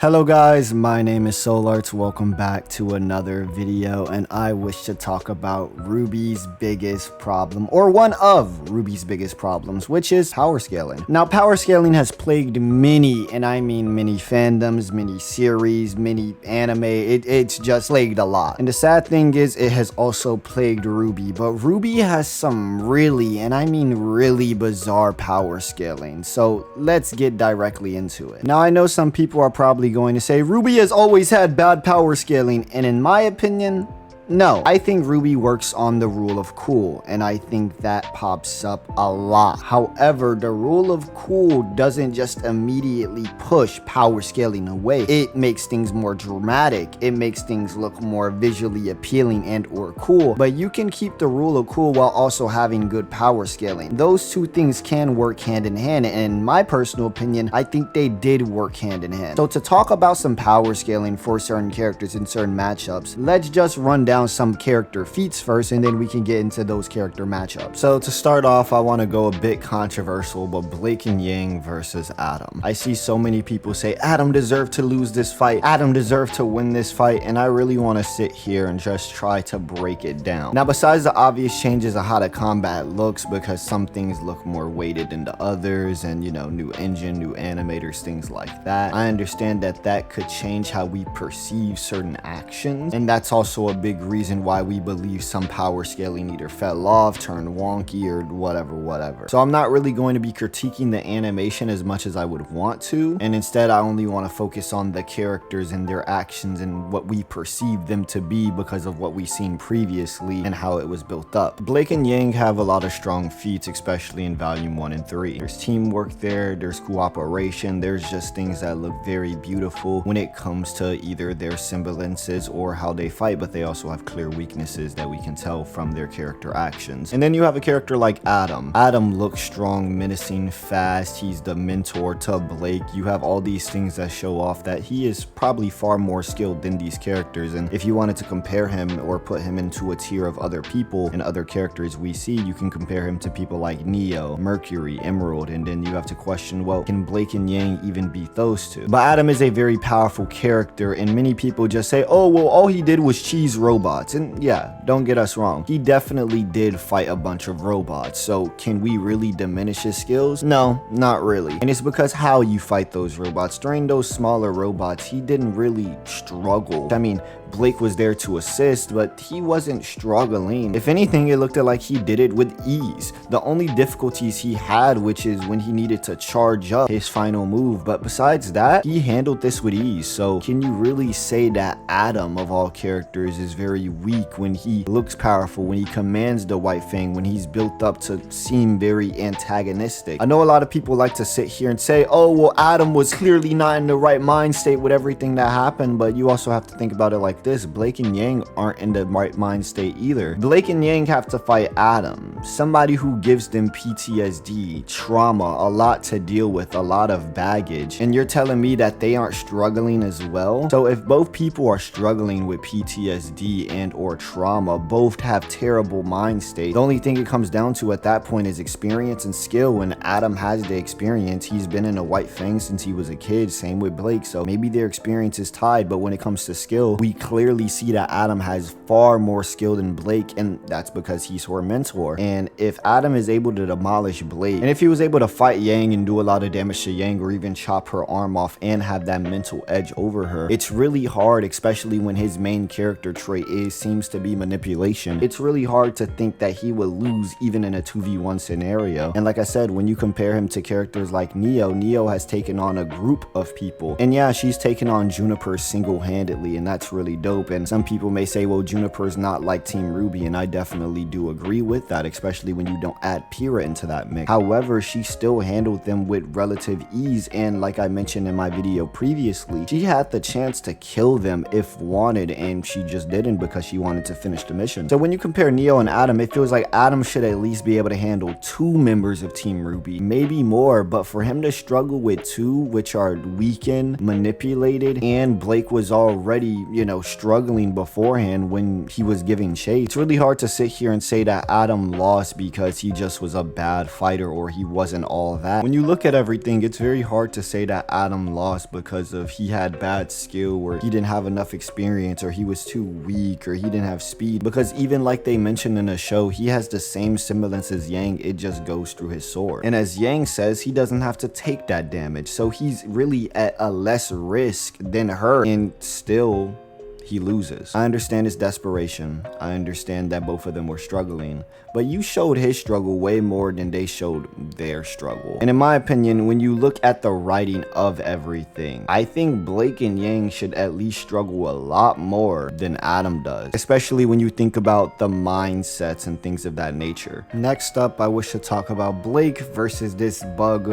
Hello guys, my name is SolarTz. Welcome back to another video, and I wish to talk about RWBY's biggest problem, or one of RWBY's biggest problems, which is power scaling. Now, power scaling has plagued many, and I mean many fandoms, many series, many anime. It's just plagued a lot. And the sad thing is, it has also plagued RWBY, but RWBY has some really, and I mean really bizarre power scaling. So let's get directly into it. Now, I know some people are probably going to say RWBY has always had bad power scaling, and in my opinion, no. I think RWBY works on the rule of cool, and I think that pops up a lot. However, the rule of cool doesn't just immediately push power scaling away. It makes things more dramatic. It makes things look more visually appealing and or cool, but you can keep the rule of cool while also having good power scaling. Those two things can work hand in hand, and in my personal opinion, I think they did work hand in hand. So to talk about some power scaling for certain characters in certain matchups, let's just run down some character feats first, and then we can get into those character matchups. So to start off, I want to go a bit controversial, but Blake and Yang versus Adam. I see so many people say Adam deserved to lose this fight, Adam deserved to win this fight, and I really want to sit here and just try to break it down. Now, besides the obvious changes of how the combat looks, because some things look more weighted than the others, and you know, new engine, new animators, things like that, I understand that that could change how we perceive certain actions, and that's also a big reason why we believe some power scaling either fell off, turned wonky, or whatever. So I'm not really going to be critiquing the animation as much as I would want to, and instead I only want to focus on the characters and their actions and what we perceive them to be because of what we've seen previously and how it was built up. Blake and Yang have a lot of strong feats, especially in volume 1 and 3. There's teamwork there, there's cooperation, there's just things that look very beautiful when it comes to either their semblances or how they fight, but they also have clear weaknesses that we can tell from their character actions. And then you have a character like Adam. Adam looks strong, menacing, fast. He's the mentor to Blake. You have all these things that show off that he is probably far more skilled than these characters. And if you wanted to compare him or put him into a tier of other people and other characters we see, you can compare him to people like Neo, Mercury, Emerald, and then you have to question, well, can Blake and Yang even beat those two? But Adam is a very powerful character, and many people just say, oh, well, all he did was cheese robots. And yeah, don't get us wrong, he definitely did fight a bunch of robots. So can we really diminish his skills? No, not really. And it's because how you fight those robots. During those smaller robots, he didn't really struggle. I mean, Blake was there to assist, but he wasn't struggling. If anything, it looked like he did it with ease. The only difficulties he had, which is when he needed to charge up his final move, but besides that, he handled this with ease. So can you really say that Adam, of all characters, is very weak when he looks powerful, when he commands the White Fang, when he's built up to seem very antagonistic? I know a lot of people like to sit here and say, oh, well, Adam was clearly not in the right mind state with everything that happened, but you also have to think about it like this. Blake and Yang aren't in the right mind state either. Blake and Yang have to fight Adam, somebody who gives them PTSD, trauma, a lot to deal with, a lot of baggage, and you're telling me that they aren't struggling as well? So if both people are struggling with PTSD and or trauma, both have terrible mind state, the only thing it comes down to at that point is experience and skill. When Adam has the experience, he's been in a White Fang since he was a kid, same with Blake, so maybe their experience is tied, but when it comes to skill, we clearly see that Adam has far more skill than Blake, and that's because he's her mentor. And if Adam is able to demolish Blake, and if he was able to fight Yang and do a lot of damage to Yang, or even chop her arm off and have that mental edge over her, it's really hard, especially when his main character trait seems to be manipulation. It's really hard to think that he would lose even in a 2v1 scenario. And like I said, when you compare him to characters like Neo has taken on a group of people, and yeah, she's taken on Juniper single-handedly, and that's really dope. And some people may say, well, Juniper's not like Team RWBY, and I definitely do agree with that, especially when you don't add Pyrrha into that mix. However, she still handled them with relative ease, and like I mentioned in my video previously, she had the chance to kill them if wanted, and she just didn't, because she wanted to finish the mission. So when you compare Neo and Adam, it feels like Adam should at least be able to handle 2 members of Team RWBY, maybe more, but for him to struggle with 2, which are weakened, manipulated, and Blake was already, you know, struggling beforehand when he was giving chase, it's really hard to sit here and say that Adam lost because he just was a bad fighter or he wasn't all that. When you look at everything, it's very hard to say that Adam lost because of he had bad skill or he didn't have enough experience or he was too weak or he didn't have speed, because even like they mentioned in the show, he has the same semblance as Yang, it just goes through his sword. And as Yang says, he doesn't have to take that damage, so he's really at a less risk than her, and still he loses. I understand his desperation. I understand that both of them were struggling, but you showed his struggle way more than they showed their struggle. And in my opinion, when you look at the writing of everything, I think Blake and Yang should at least struggle a lot more than Adam does, especially when you think about the mindsets and things of that nature. Next up, I wish to talk about Blake versus this Bug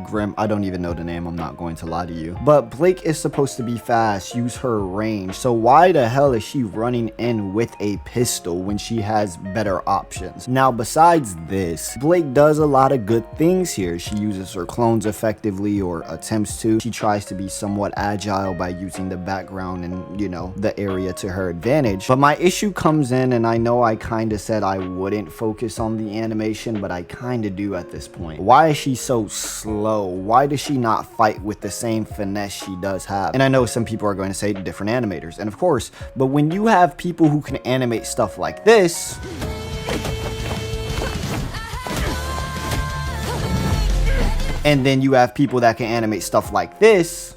Grimm. I don't even know the name, I'm not going to lie to you. But Blake is supposed to be fast, use her range, so why the hell is she running in with a pistol when she has better options? Now, besides this, Blake does a lot of good things here. She uses her clones effectively, or attempts to. She tries to be somewhat agile by using the background and, you know, the area to her advantage. But my issue comes in, and I know I kind of said I wouldn't focus on the animation, but I kind of do at this point. Why is she so slow? Why does she not fight with the same finesse she does have? And I know some people are going to say different animators, and of course, but when you have people who can animate stuff like this, and then you have people that can animate stuff like this,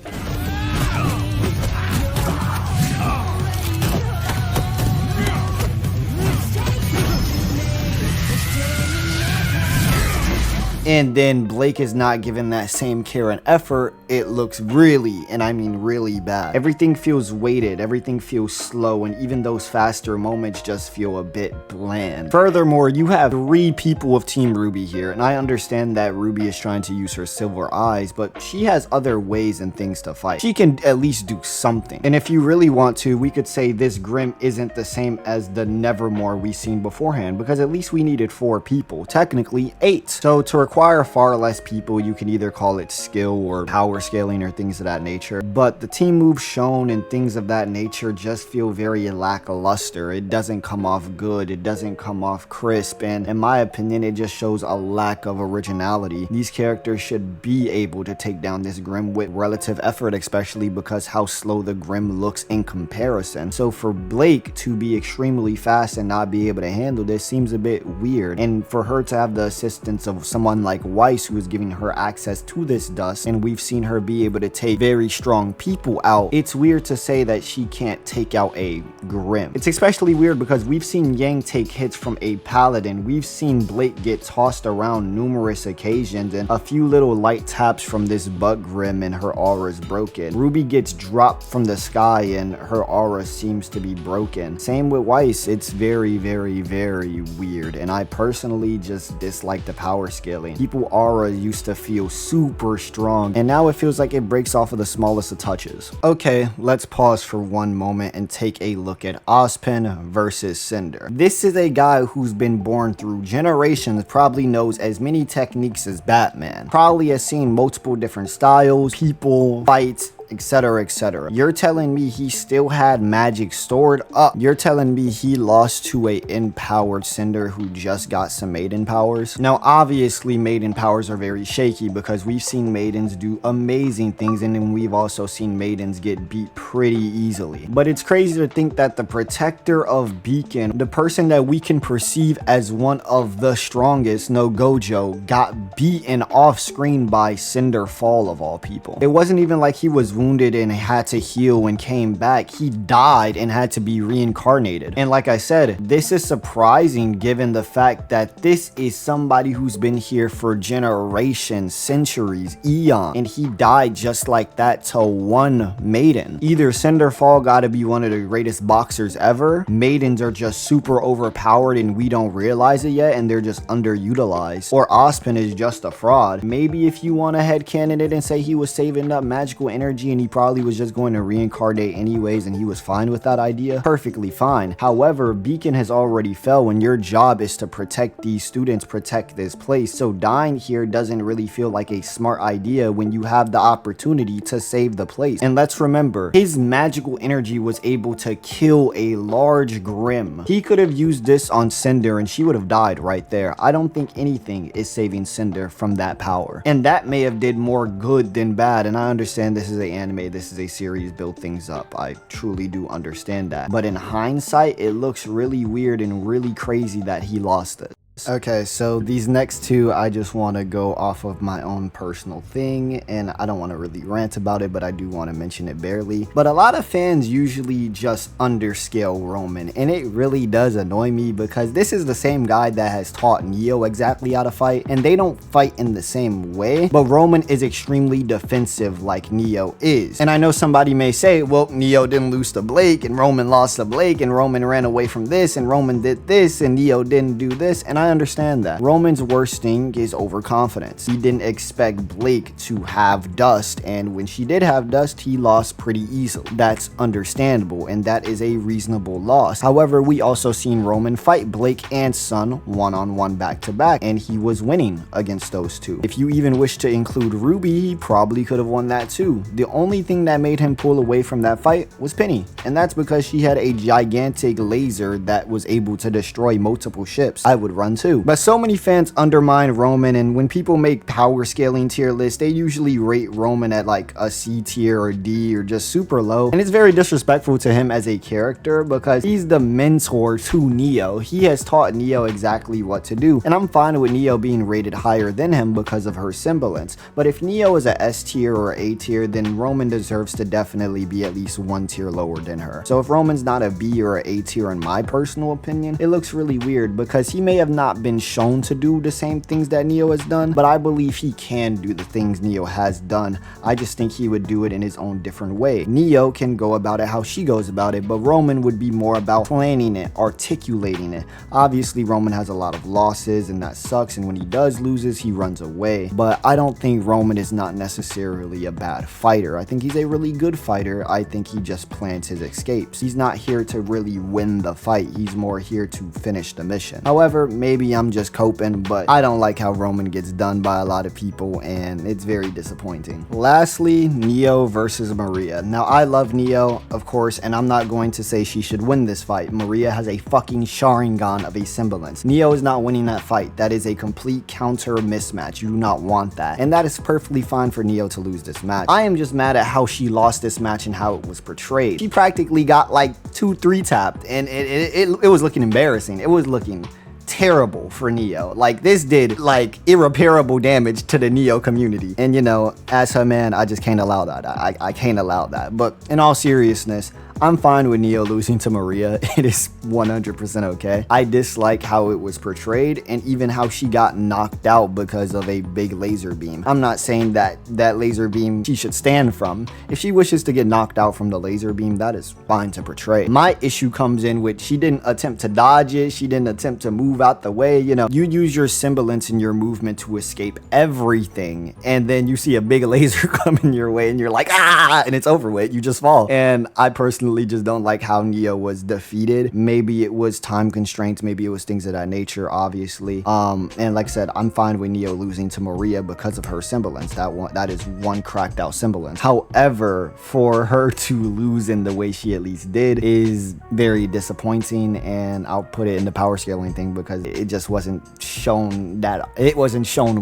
and then Blake is not given that same care and effort, it looks really, and I mean really bad. Everything feels weighted, everything feels slow, and even those faster moments just feel a bit bland. Furthermore, you have 3 people of Team RWBY here, and I understand that RWBY is trying to use her silver eyes, but she has other ways and things to fight. She can at least do something. And if you really want to, we could say this Grimm isn't the same as the Nevermore we seen beforehand, because at least we needed 4 people, technically 8. So to require far less people, you can either call it skill or power scaling or things of that nature, but the team moves shown and things of that nature just feel very lackluster. It doesn't come off good, it doesn't come off crisp, and in my opinion, it just shows a lack of originality. These characters should be able to take down this Grimm with relative effort, especially because how slow the Grimm looks in comparison. So for Blake to be extremely fast and not be able to handle this seems a bit weird, and for her to have the assistance of someone like Weiss, who is giving her access to this dust, and we've seen her be able to take very strong people out, it's weird to say that she can't take out a Grimm. It's especially weird because we've seen Yang take hits from a paladin, we've seen Blake get tossed around numerous occasions, and a few little light taps from this Bug Grimm and her aura is broken. RWBY gets dropped from the sky and her aura seems to be broken. Same with Weiss, it's very weird, and I personally just dislike the power scaling. People aura used to feel super strong, and now it feels like it breaks off of the smallest of touches. Okay, let's pause for one moment and take a look at Ozpin versus Cinder. This is a guy who's been born through generations, probably knows as many techniques as Batman, probably has seen multiple different styles, people, fights, etc, etc. You're telling me he still had magic stored up? You're telling me he lost to a empowered Cinder who just got some maiden powers? Now obviously maiden powers are very shaky because we've seen maidens do amazing things, and then we've also seen maidens get beat pretty easily. But it's crazy to think that the protector of Beacon, the person that we can perceive as one of the strongest, no Gojo, got beaten off screen by Cinder Fall of all people. It wasn't even like he was wounded and had to heal and came back. He died and had to be reincarnated. And like I said, this is surprising given the fact that this is somebody who's been here for generations, centuries, eons, and he died just like that to one maiden. Either Cinder Fall gotta be one of the greatest boxers ever, maidens are just super overpowered and we don't realize it yet and they're just underutilized, or Ozpin is just a fraud. Maybe if you want to headcanon it and say he was saving up magical energy energy and he probably was just going to reincarnate anyways and he was fine with that idea, perfectly fine. However, Beacon has already fell and your job is to protect these students, protect this place. So dying here doesn't really feel like a smart idea when you have the opportunity to save the place. And let's remember, his magical energy was able to kill a large Grimm. He could have used this on Cinder and she would have died right there. I don't think anything is saving Cinder from that power. And that may have did more good than bad. And I understand this is an anime, this is a series, build things up. I truly do understand that. But in hindsight, it looks really weird and really crazy that he lost it. Okay, so these next two, I just want to go off of my own personal thing, and I don't want to really rant about it, but I do want to mention it barely. But a lot of fans usually just underscale Roman, and it really does annoy me because this is the same guy that has taught Neo exactly how to fight, and they don't fight in the same way, but Roman is extremely defensive like Neo is. And I know somebody may say, well, Neo didn't lose to Blake, and Roman lost to Blake, and Roman ran away from this, and Roman did this, and Neo didn't do this, and I understand that. Roman's worst thing is overconfidence. He didn't expect Blake to have dust, and when she did have dust, he lost pretty easily. That's understandable, and that is a reasonable loss. However, we also seen Roman fight Blake and Sun one-on-one back-to-back, and he was winning against those two. If you even wish to include RWBY, he probably could have won that too. The only thing that made him pull away from that fight was Penny, and that's because she had a gigantic laser that was able to destroy multiple ships. I would run too. But so many fans undermine Roman, and when people make power scaling tier lists, they usually rate Roman at like a C tier or D or just super low. And it's very disrespectful to him as a character because he's the mentor to Neo. He has taught Neo exactly what to do. And I'm fine with Neo being rated higher than him because of her semblance. But if Neo is a S tier or A tier, then Roman deserves to definitely be at least one tier lower than her. So if Roman's not a B or an A tier in my personal opinion, it looks really weird because he may have not been shown to do the same things that Neo has done, but I believe he can do the things Neo has done. I just think he would do it in his own different way. Neo can go about it how she goes about it, but Roman would be more about planning it, articulating it. Obviously, Roman has a lot of losses and that sucks, and when he does loses, he runs away. But I don't think Roman is not necessarily a bad fighter. I think he's a really good fighter. I think he just plans his escapes. He's not here to really win the fight. He's more here to finish the mission. However, maybe I'm just coping, but I don't like how Roman gets done by a lot of people, and it's very disappointing. Lastly, Neo versus Maria. Now, I love Neo, of course, and I'm not going to say she should win this fight. Maria has a fucking Sharingan of a semblance. Neo is not winning that fight. That is a complete counter mismatch. You do not want that, and that is perfectly fine for Neo to lose this match. I am just mad at how she lost this match and how it was portrayed. She practically got like 2-3 tapped, and it was looking embarrassing. It was looking terrible for Neo. Like, this did like irreparable damage to the Neo community, and you know, as her man, I just can't allow that. I can't allow that. But in all seriousness, I'm fine with Neo losing to Maria. It is 100% okay. I dislike how it was portrayed and even how she got knocked out because of a big laser beam. I'm not saying that that laser beam she should stand from. If she wishes to get knocked out from the laser beam, that is fine to portray. My issue comes in with she didn't attempt to dodge it. She didn't attempt to move out the way. You know, you use your semblance in your movement to escape everything, and then you see a big laser coming your way and you're like, ah, and it's over with. You just fall. And I personally just don't like how Neo was defeated. Maybe it was time constraints, maybe it was things of that nature, obviously. And like I said, I'm fine with Neo losing to Maria because of her semblance. That is one cracked out semblance. However, for her to lose in the way she at least did is very disappointing, and I'll put it in the power scaling thing because it just wasn't shown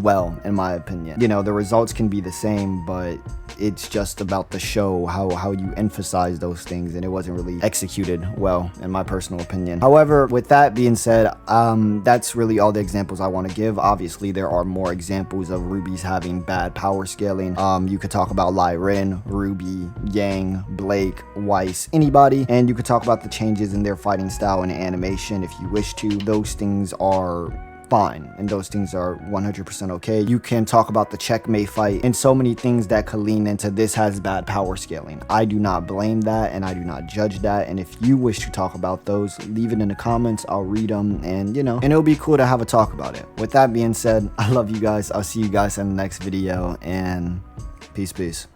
well, in my opinion. You know, the results can be the same, but it's just about the show, how you emphasize those things, and it wasn't really executed well, in my personal opinion. However, with that being said, that's really all the examples I want to give. Obviously, there are more examples of RWBYs having bad power scaling. You could talk about Lyrin, RWBY, Yang, Blake, Weiss, anybody, and you could talk about the changes in their fighting style and animation if you wish to. Those things are fine, and those things are 100% okay. You can talk about the checkmate fight and so many things that could lean into this has bad power scaling. I do not blame that, and I do not judge that, and if you wish to talk about those, leave it in the comments. I'll read them, and you know, and it'll be cool to have a talk about it. With that being said, I love you guys. I'll see you guys in the next video, and peace.